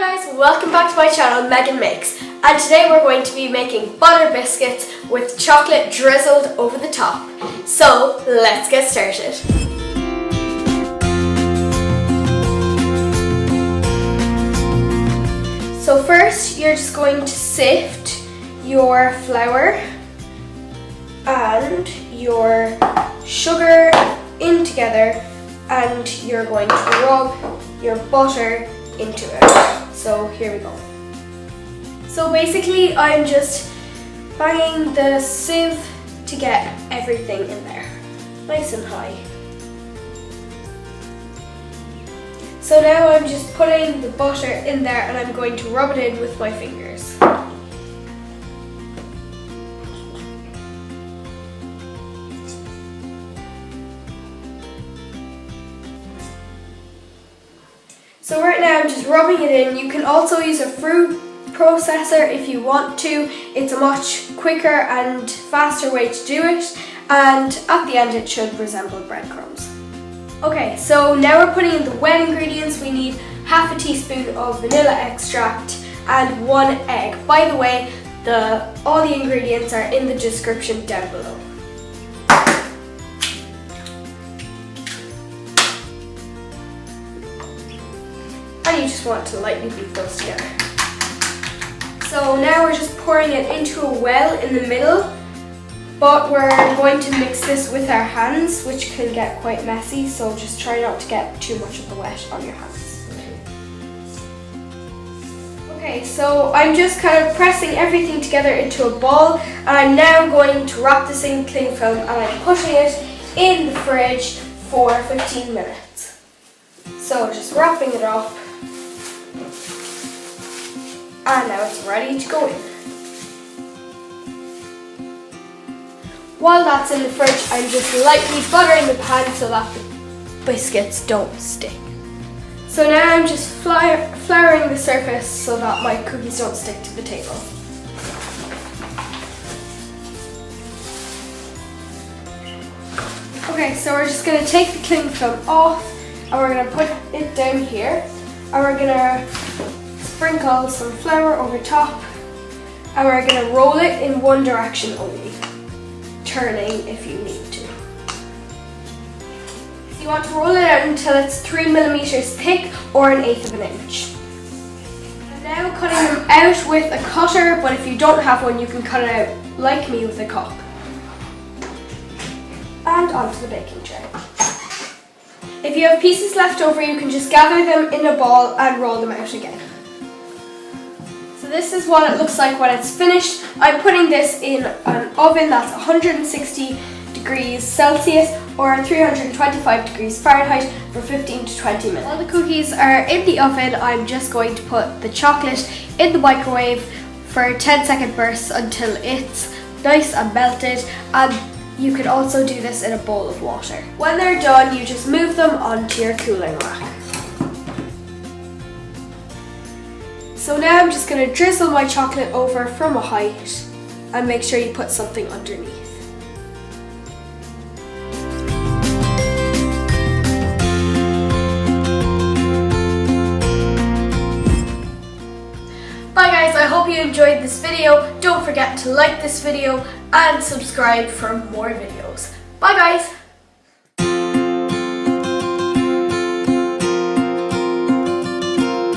Hi guys, welcome back to my channel Meghan Makes, and today we're going to be making butter biscuits with chocolate drizzled over the top. So let's get started. So first you're just going to sift your flour and your sugar in together, and you're going to rub your butter into it. So here we go. So basically I'm just banging the sieve to get everything in there nice and high. So now I'm just putting the butter in there and I'm going to rub it in with my fingers. So right now I'm just rubbing it in. You can also use a food processor if you want to. It's a much quicker and faster way to do it, and at the end it should resemble breadcrumbs. Okay, so now we're putting in the wet ingredients. We need half a teaspoon of vanilla extract and 1 egg. By the way, all the ingredients are in the description down below. And you just want to lightly beat those together. So now we're just pouring it into a well in the middle, but we're going to mix this with our hands, which can get quite messy, so just try not to get too much of the wet on your hands. Okay, so I'm just kind of pressing everything together into a ball, and I'm now going to wrap this in cling film and I'm putting it in the fridge for 15 minutes. So just wrapping it up. And now it's ready to go in. While that's in the fridge, I'm just lightly buttering the pan so that the biscuits don't stick. So now I'm just flouring the surface so that my cookies don't stick to the table. Okay, so we're just going to take the cling film off and we're going to put it down here, and we're going to sprinkle some flour over top, and we're going to roll it in one direction only, turning if you need to. So you want to roll it out until it's 3 millimeters thick or 1/8 of an inch. I'm now cutting them out with a cutter, but if you don't have one you can cut it out like me with a cup. And onto the baking tray. If you have pieces left over you can just gather them in a ball and roll them out again. This is what it looks like when it's finished. I'm putting this in an oven that's 160 degrees Celsius or 325 degrees Fahrenheit for 15 to 20 minutes. While the cookies are in the oven, I'm just going to put the chocolate in the microwave for 10-second bursts until it's nice and melted, and you can also do this in a bowl of water. When they're done, you just move them onto your cooling rack. So now I'm just going to drizzle my chocolate over from a height and make sure you put something underneath. Bye guys, I hope you enjoyed this video. Don't forget to like this video and subscribe for more videos. Bye guys!